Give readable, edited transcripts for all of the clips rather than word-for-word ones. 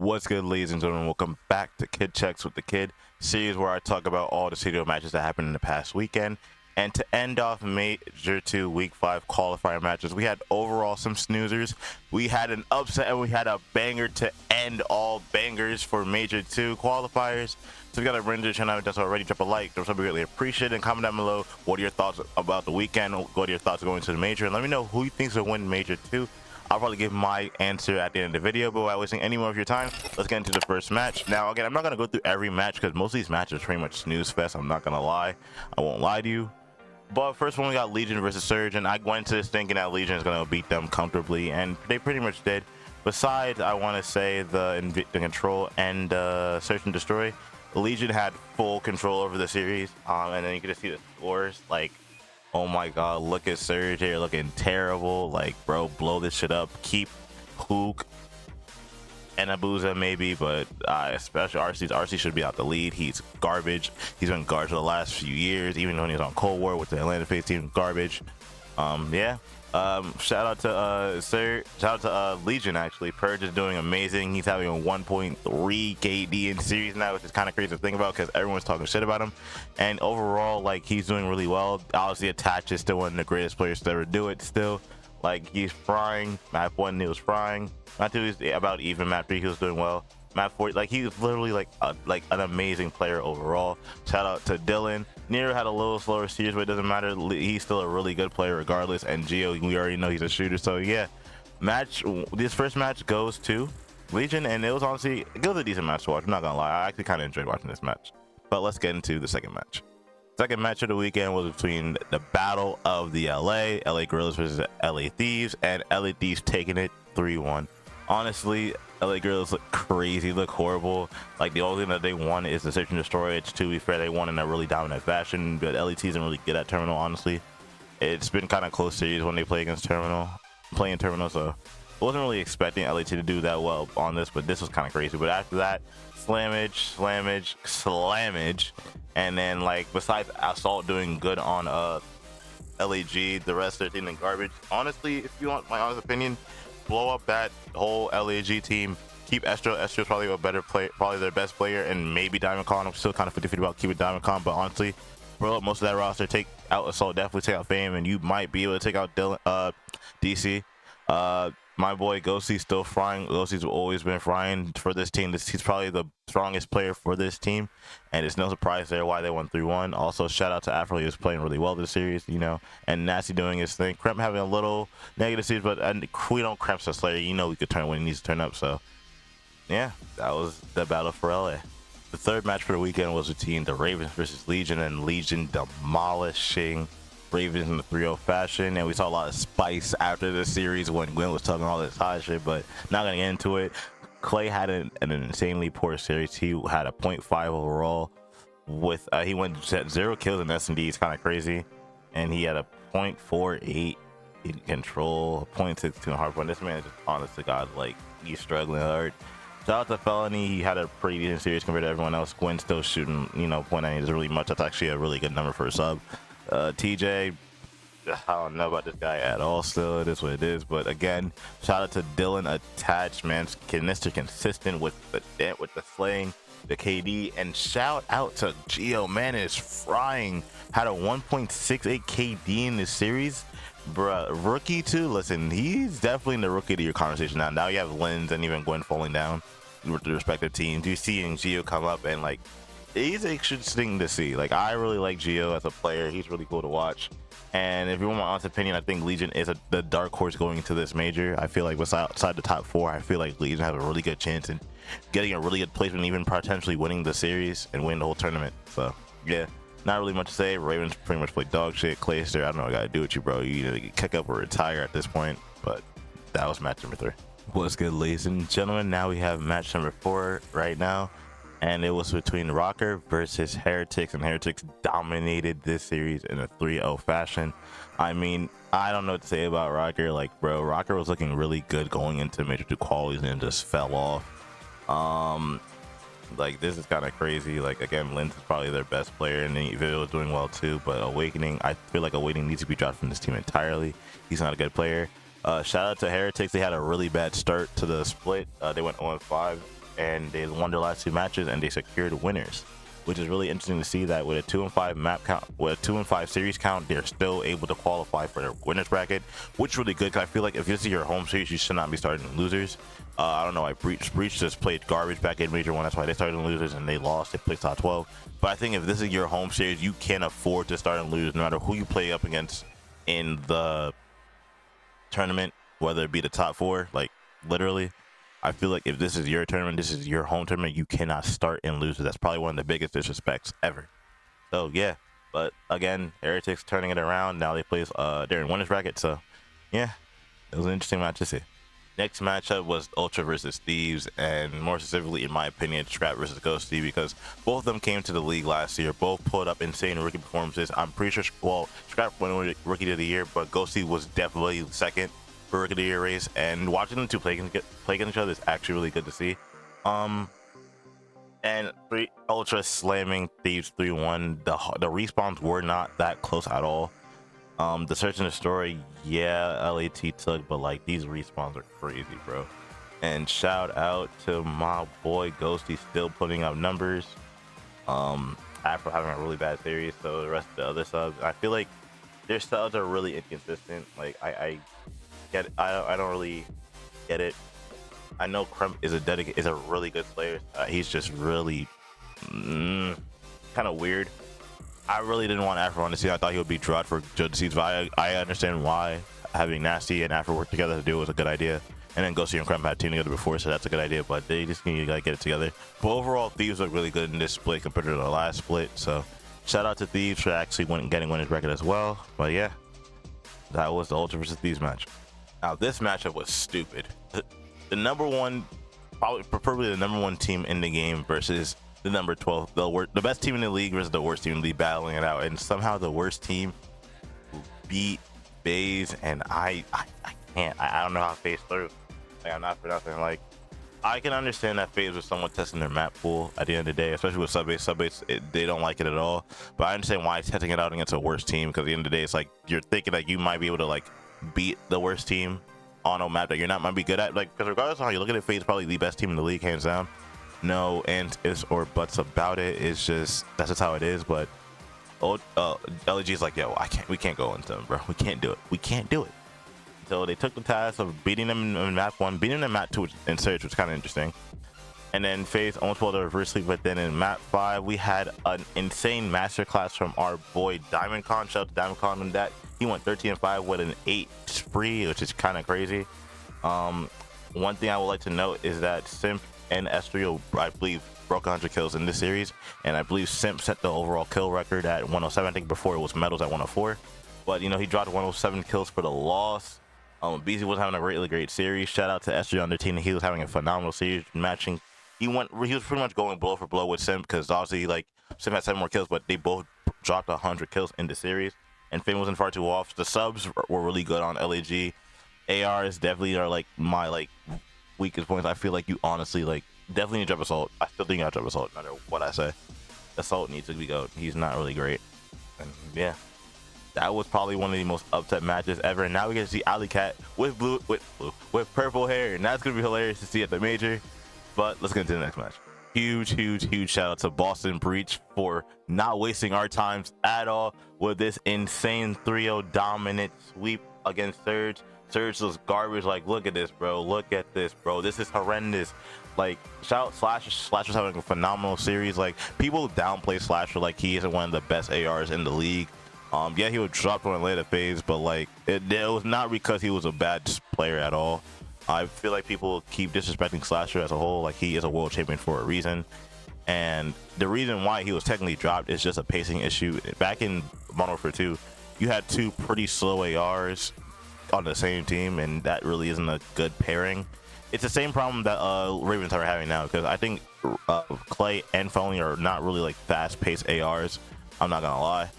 What's good, ladies and gentlemen? Welcome back to Kid Checks with the Kid, series where I talk about all the CDL matches that happened in the past weekend. And to end off Major 2 Week 5 qualifier matches, we had overall some snoozers. We had an upset and we had a banger to end all bangers for Major 2 qualifiers. So if you got a bring to the channel that's already, drop a like. Those would be greatly appreciated. And comment down below what are your thoughts about the weekend. What are your thoughts going to the Major? And let me know who you think will win Major 2. I'll probably give my answer at the end of the video, but without wasting any more of your time, let's get into the first match. Now, again, I'm not going to go through every match because most of these matches are pretty much snooze fest. I'm not going to lie. I won't lie to you. But first one, we got Legion versus Surge, and I went into this thinking that Legion is going to beat them comfortably, and they pretty much did. Besides, I want to say the control and Search and Destroy. Legion had full control over the series, and then you can just see the scores, like, oh my god, look at Surge here looking terrible. Like, bro, blow this shit up. Keep Hook and Abuza maybe, but especially RC should be out the lead. He's garbage. He's been garbage for the last few years, even when he was on Cold War with the Atlanta FaZe team. Garbage. Yeah. Shout out to Surge. Shout out to Legion, actually. Purge is doing amazing. He's having a 1.3 KD in series now, which is kind of crazy to think about because everyone's talking shit about him. And overall, like, he's doing really well. Obviously, Attach is still one of the greatest players to ever do it still. Like, he's frying. Map 1, he was frying. Map 2, he's about even. Map 3, he was doing well. Map 4, like, he's literally like an amazing player overall. Shout out to Dylan. Nero had a little slower series, but it doesn't matter. He's still a really good player regardless. And Geo, we already know he's a shooter. So yeah, this first match goes to Legion, and it was honestly, it was a decent match to watch. I'm not gonna lie, I actually kind of enjoyed watching this match. But let's get into the second match. Second match of the weekend was between the battle of the LA Gorillas versus LA Thieves, and LA Thieves taking it 3-1. Honestly, LA Gorillas look crazy, look horrible. Like, the only thing that they won is the Search and Destroy. It's, to be fair, they won in a really dominant fashion, but LET isn't really good at Terminal, honestly. It's been kind of close series when they play against Terminal, so I wasn't really expecting LET to do that well on this, but this was kind of crazy. But after that, slammage, and then, like, besides Assault doing good on LAG, the rest of their team in garbage. Honestly, if you want my honest opinion, blow up that whole LAG team. Keep Estro. Estro's probably a better player, probably their best player, and maybe DiamondCon. I'm still kind of 50-50 about keeping DiamondCon, but honestly, blow up most of that roster. Take out Assault, definitely take out Fame, and you might be able to take out Dylan, DC. My boy Ghostie's still frying. Ghostie's always been frying for this team. He's probably the strongest player for this team, and it's no surprise there why they won 3-1. Also, shout out to Afro. He was playing really well this series, you know, and Nasty doing his thing. Kremp having a little negative series, but we don't Kremp's a Slayer. You know, we could turn when he needs to turn up. So, yeah, that was the battle for LA. The third match for the weekend was between the Ravens versus Legion, and Legion demolishing Ravens in the 3-0 fashion, and we saw a lot of spice after the series when Gwen was talking all this hot shit, but not gonna get into it. Clay had an insanely poor series. He had a 0.5 overall with he went 0 kills in S&D. It's kind of crazy, and he had a 0.48 in control, 0.62 in hardpoint. This man is just, honest to God, like, he's struggling hard. Shout out to Felony. He had a pretty decent series compared to everyone else. Gwen still shooting, you know, 0.9 is really much. That's actually a really good number for a sub. TJ, I don't know about this guy at all still. It is what it is. But again, shout out to Dylan Attach, man. Mr. Consistent with the slaying, the KD. And shout out to Geo, man, is frying. Had a 1.68 KD in this series. Bruh, rookie too. Listen, he's definitely in the rookie of your conversation now. Now you have Lens and even Gwen falling down with the respective teams. You see Geo come up, and, like, he's interesting to see. Like, I really like Geo as a player. He's really cool to watch. And if you want my honest opinion, I think Legion is the dark horse going into this major. I feel like outside the top 4, I feel like Legion has a really good chance in getting a really good placement, even potentially winning the series and winning the whole tournament. So yeah, not really much to say. Ravens pretty much play dog shit. Clayster, I don't know what I gotta do with you, bro. You either kick up or retire at this point. But that was match number 3. What's good, ladies and gentlemen? Now we have match number 4 right now. And it was between Rocker versus Heretics, and Heretics dominated this series in a 3-0 fashion. I mean, I don't know what to say about Rocker. Like, bro, Rocker was looking really good going into Major 2 qualities and just fell off. Like, this is kind of crazy. Like, again, Lens is probably their best player, and he was doing well too. But Awakening, I feel like Awakening needs to be dropped from this team entirely. He's not a good player. Shout out to Heretics. They had a really bad start to the split. They went 0-5. and they won their last 2 matches and they secured winners, which is really interesting to see that with a 2-5 map count, with a 2-5 series count, they're still able to qualify for their winners bracket, which is really good. Cause I feel like if this is your home series, you should not be starting losers. I don't know. Breach just played garbage back in Major 1. That's why they started in losers and they lost. They placed top 12. But I think if this is your home series, you can't afford to start in losers no matter who you play up against in the tournament, whether it be the top 4, like literally. I feel like if this is your tournament, this is your home tournament, you cannot start in losers. That's probably one of the biggest disrespects ever. So yeah, but again, Heretics turning it around. Now they play they're in winners bracket. So yeah, it was an interesting match to see. Next matchup was Ultra versus Thieves, and more specifically, in my opinion, Scrap versus Ghosty, because both of them came to the league last year. Both put up insane rookie performances. I'm pretty sure, well, Scrap won Rookie of the Year, but Ghosty was definitely second for Rookie of the Year race. And watching them two play against each other is actually really good to see. And Ultra slamming Thieves 3-1. The respawns were not that close at all. The search and the story, yeah, LAT took, but like these respawns are crazy, bro. And shout out to my boy Ghosty, still putting up numbers. After having a really bad series, so the rest of the other subs, I feel like their subs are really inconsistent. Like I don't really get it. I know Crump is a really good player. He's just really kind of weird. I really didn't want Afro on the scene. I thought he would be dropped for Judge Seeds, but I understand why having Nasty and Afro work together to do was a good idea. And then Ghosty and Crump had teamed together before, so that's a good idea, but they just need to get it together. But overall, Thieves look really good in this split compared to the last split, so shout out to Thieves for actually getting winners record as well. But yeah, that was the Ultra versus Thieves match. Now this matchup was stupid. The number one, preferably the number 1 team in the game versus the number 12, the best team in the league versus the worst team in the league, battling it out, and somehow the worst team beat FAZE, and I can't. I don't know how FAZE through. Like, I'm not for nothing. Like, I can understand that FAZE was somewhat testing their map pool at the end of the day, especially with sub-base. Sub-base, they don't like it at all. But I understand why it's testing it out against a worse team, because at the end of the day, it's like you're thinking that you might be able to like beat the worst team on a map that you're not might be good at. Like, because regardless of how you look at it, FAZE is probably the best team in the league, hands down. No ands, ifs, or buts about it. It's just that's just how it is. But LG is like, yo, we can't go into them, bro. We can't do it. So they took the task of beating them in map 1, beating them in map 2 in search, which is kind of interesting. And then FAZE almost pulled a reverse sweep, but then in map 5 we had an insane masterclass from our boy DiamondCon. Shout out to DiamondCon on that. He went 13-5 with an 8 spree, which is kind of crazy. One thing I would like to note is that Simp and S3, I believe, broke 100 kills in this series, and I believe Simp set the overall kill record at 107. I think before it was Metals at 104, but you know, he dropped 107 kills for the loss. BZ was having a really great series. Shout out to S3 on their team. He was having a phenomenal series, matching. He was pretty much going blow for blow with Simp, because obviously like Simp had 7 more kills, but they both dropped 100 kills in the series, and Fame wasn't far too off. The subs were really good on LAG. ARs definitely are like my weakest points. I feel like you honestly definitely need to drop Assault. I still think you gotta drop Assault no matter what I say. Assault needs to be go. He's not really great. And yeah, that was probably one of the most upset matches ever. And now we get to see Alley Cat with with purple hair, and that's gonna be hilarious to see at the major. But let's get into the next match. Huge shout out to Boston Breach for not wasting our times at all with this insane 3-0 dominant sweep against Surge. Surge was garbage. Like, look at this, bro. Look at this, bro. This is horrendous. Like, shout out Slasher. Slasher's having a phenomenal series. Like, people downplay Slasher like he isn't one of the best ARs in the league. Yeah, he would drop on later phase, but like it was not because he was a bad player at all. I feel like people keep disrespecting Slasher as a whole. Like, he is a world champion for a reason, and the reason why he was technically dropped is just a pacing issue. Back in Modern Warfare 2, you had 2 pretty slow ARs on the same team, and that really isn't a good pairing. It's the same problem that Ravens are having now, because I think Clay and Phony are not really like fast-paced ARs. I'm not gonna lie.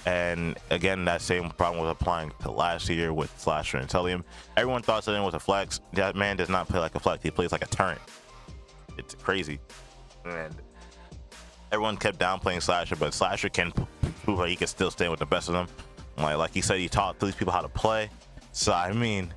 And again, that same problem was applying to last year with Slasher and Tellium. Everyone thought something was a flex. That man does not play like a flex. He plays like a turret. It's crazy. And everyone kept downplaying Slasher, but Slasher can prove that he can still stand with the best of them. Like he said, he taught these people how to play. So I mean,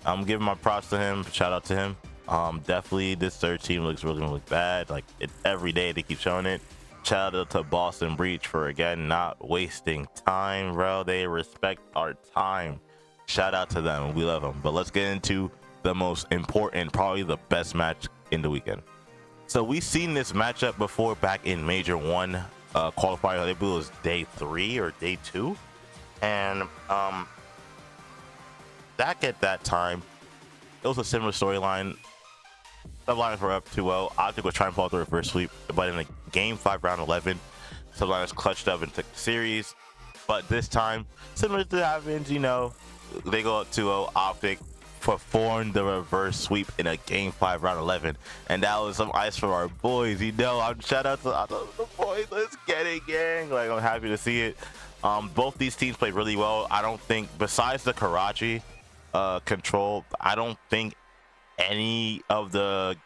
I'm giving my props to him. Shout out to him. Definitely this third team looks really bad. Like every day they keep showing it. Shout out to Boston Breach for again not wasting time, bro. They respect our time. Shout out to them. We love them. But let's get into the most important, probably the best match in the weekend. So we've seen this matchup before back in Major 1 qualifier. I believe it was day 3 or day 2. And back at that time, it was a similar storyline. Subliners were up 2-0. OPTIC was trying to fall through a reverse sweep, but in the game 5 round 11, Subliners clutched up and took the series. But this time, similar to happens, you know, they go up 2-0. OPTIC performed the reverse sweep in a game 5 round 11, and that was some ice from our boys. You know, I'm shout out to the boys. Let's get it, gang. Like, I'm happy to see it. Both these teams played really well. I don't think, besides the Karachi control, I don't think any of the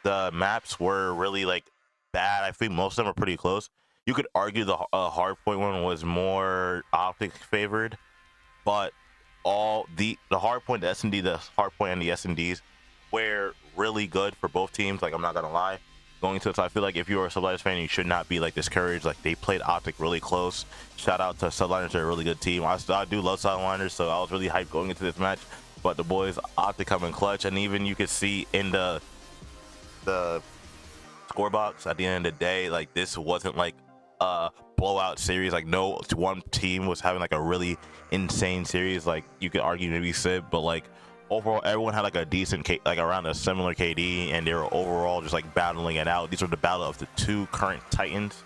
maps were really like bad. I think most of them are pretty close. You could argue the hardpoint one was more OPTIC favored, but all the hardpoint, the S&D, the hardpoint, and the S&Ds were really good for both teams. Like, I'm not gonna lie, going to it. So I feel like if you're a Subliners fan, you should not be like discouraged. Like, they played OPTIC really close. Shout out to Subliners, they're a really good team. I do love Subliners, so I was really hyped going into this match. But the boys OPTIC come in clutch, and even you could see in the score box at the end of the day, like, this wasn't like a blowout series. Like, no one team was having like a really insane series. Like, you could argue maybe SIB, but like overall everyone had like a decent like around a similar KD, and they were overall just like battling it out. These were the battle of the two current titans,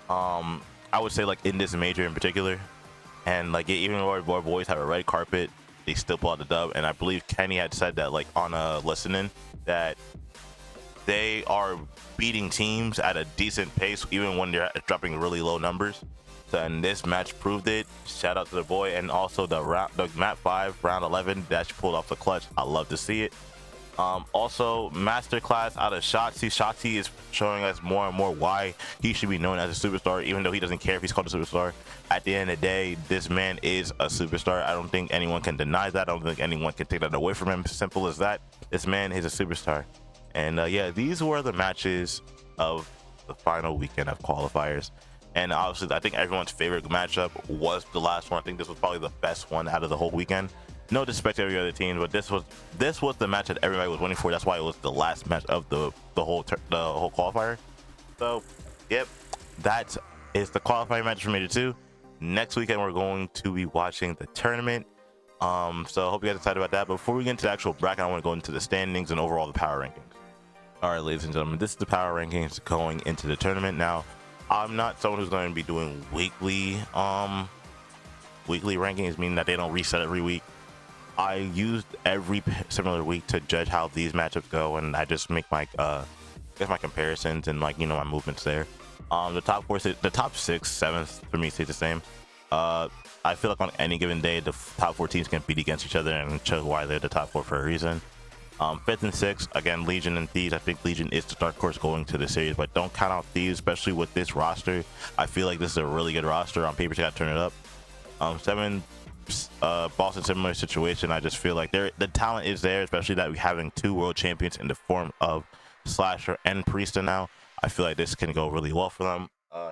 I would say, like in this major in particular. And like, even though our boys have a red carpet, they still pull out the dub. And I believe Kenny had said that like on a listening that they are beating teams at a decent pace even when they're dropping really low numbers. So, and this match proved it. Shout out to the boy. And also the map 5 round 11 that she pulled off the clutch. I love to see it. Also, masterclass out of Shotzi. Shotzi is showing us more and more why he should be known as a superstar, even though he doesn't care if he's called a superstar. At the end of the day, this man is a superstar. I don't think anyone can deny that. I don't think anyone can take that away from him. Simple as that. This man is a superstar. And yeah, these were the matches of the final weekend of qualifiers. And obviously, I think everyone's favorite matchup was the last one. I think this was probably the best one out of the whole weekend. No disrespect to every other team, but this was the match that everybody was waiting for. That's why it was the last match of the whole qualifier. So, yep, that is the qualifying match for Major 2. Next weekend, we're going to be watching the tournament. So I hope you guys are excited about that. But before we get into the actual bracket, I want to go into the standings and overall the power rankings. All right, ladies and gentlemen, this is the power rankings going into the tournament. Now, I'm not someone who's going to be doing weekly rankings, meaning that they don't reset every week. I used every similar week to judge how these matchups go, and I just make my my comparisons and, like, you know, my movements there. The top 4, the top 6, 7th for me stays the same. I feel like on any given day, the top 4 teams can beat against each other and show why they're the top 4 for a reason. 5th and 6th, again, Legion and Thieves. I think Legion is the dark horse going to the series, but don't count out Thieves, especially with this roster. I feel like this is a really good roster. On paper, you got to turn it up. 7, Boston, similar situation. I just feel like the talent is there, especially that we're having 2 world champions in the form of Slasher and Priesta now. I feel like this can go really well for them.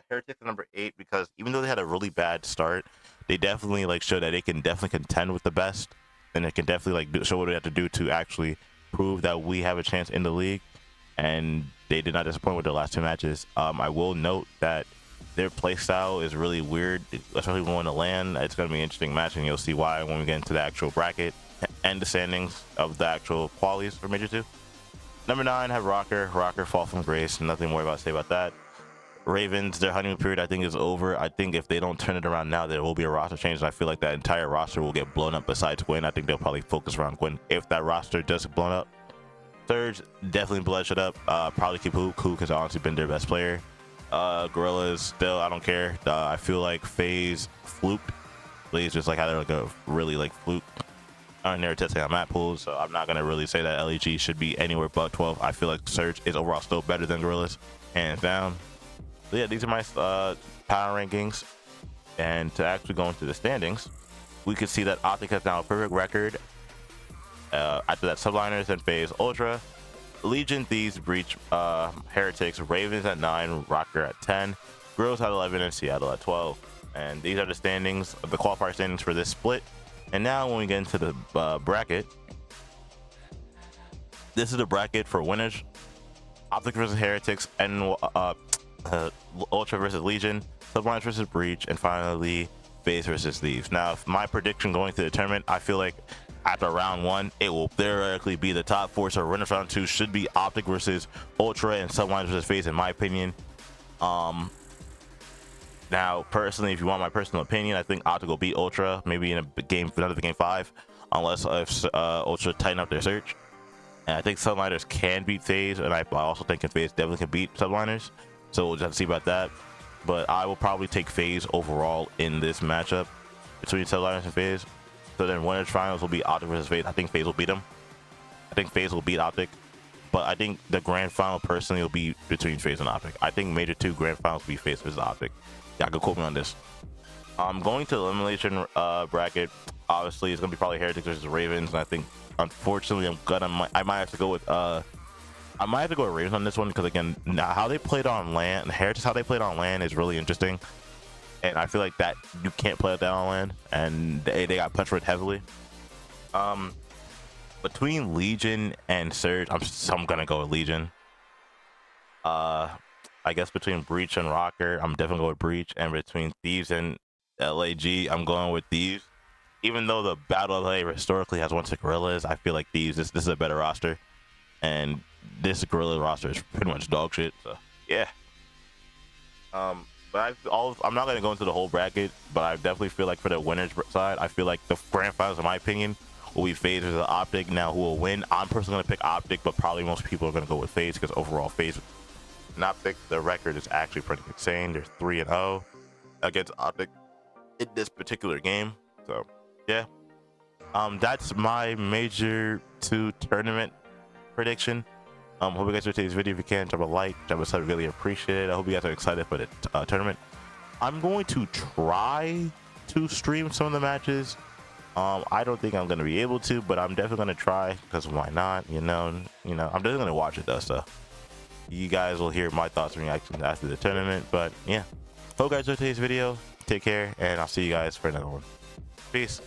Heretics number 8, because even though they had a really bad start, they definitely like show that they can definitely contend with the best, and they can definitely like show what they have to do to actually prove that we have a chance in the league. And they did not disappoint with their last 2 matches. I will note that their playstyle is really weird, especially going to LAN. It's going to be an interesting match, and you'll see why when we get into the actual bracket and the standings of the actual qualies for Major 2. Number 9 have Rocker. Rocker fall from grace. Nothing more about to say about that. Ravens, their honeymoon period, I think, is over. I think if they don't turn it around now, there will be a roster change, and I feel like that entire roster will get blown up besides Gwen. I think they'll probably focus around Gwen if that roster does get blown up. Third, definitely Bloodshot up. Probably keep Hook, has honestly been their best player. Gorillas, still, I don't care. I feel like FAZE fluked. FAZE just like had like a really like fluke. They're testing on map pools, so I'm not gonna really say that LEG should be anywhere but 12. I feel like Surge is overall still better than Gorillas, hands down. So yeah, these are my power rankings. And to actually go into the standings, we could see that OPTIC has now a perfect record After that, Subliners and FaZe Ultra, Legion, Thieves, Breach, Heretics, Ravens at 9, Rocker at 10, Grills at 11, and Seattle at 12. And these are the standings, the qualifier standings for this split. And now when we get into the bracket, this is the bracket for winners: OPTIC versus Heretics, and Ultra versus Legion, Subliners versus Breach, and finally FaZe versus Thieves. Now, if my prediction going to the tournament, I feel like after round 1, it will theoretically be the top 4. So winners round 2 should be OPTIC versus Ultra and Subliners versus FaZe, in my opinion. Now, personally, if you want my personal opinion, I think OPTIC will beat Ultra, maybe in a game, another game 5, unless if Ultra tighten up their search. And I think Subliners can beat FaZe, and I also think FaZe definitely can beat Subliners. So we'll just have to see about that. But I will probably take FaZe overall in this matchup between Subliners and FaZe. So then winners finals will be OPTIC versus FaZe. I think FaZe will beat them. I think FaZe will beat OPTIC. But I think the grand final personally will be between FaZe and OPTIC. I think major 2 grand finals will be FaZe versus OPTIC. Y'all can quote me on this. Going to the elimination bracket, obviously it's gonna be probably Heretics versus Ravens, and I think unfortunately I might have to go with Ravens on this one, because again, now how they played on land, Heretics, how they played on land is really interesting, and I feel like that you can't play that on land, and they got punched for it heavily. Between Legion and Surge, I'm gonna go with Legion. I guess between Breach and Rocker, I'm definitely going with Breach, and between Thieves and LAG, I'm going with Thieves. Even though the Battle of LA historically has won to Gorillas, I feel like Thieves, this is a better roster, and this Gorilla roster is pretty much dog shit. So yeah. But I'm not gonna go into the whole bracket, but I definitely feel like for the winners side, I feel like the grand finals, in my opinion, will be FaZe versus OPTIC. Now, who will win? I'm personally gonna pick OPTIC, but probably most people are gonna go with FaZe, because overall FaZe and OPTIC, the record is actually pretty insane. They're 3-0 against OPTIC in this particular game. So yeah, that's my major 2 tournament prediction. Hope you guys enjoyed today's video. If you can, drop a like, drop a sub, really appreciate it. I hope you guys are excited for the tournament. I'm going to try to stream some of the matches. I don't think I'm going to be able to, but I'm definitely going to try, because why not? You know, I'm definitely going to watch it though. So you guys will hear my thoughts and reactions after the tournament. But yeah, hope you guys enjoyed today's video. Take care, and I'll see you guys for another one. Peace.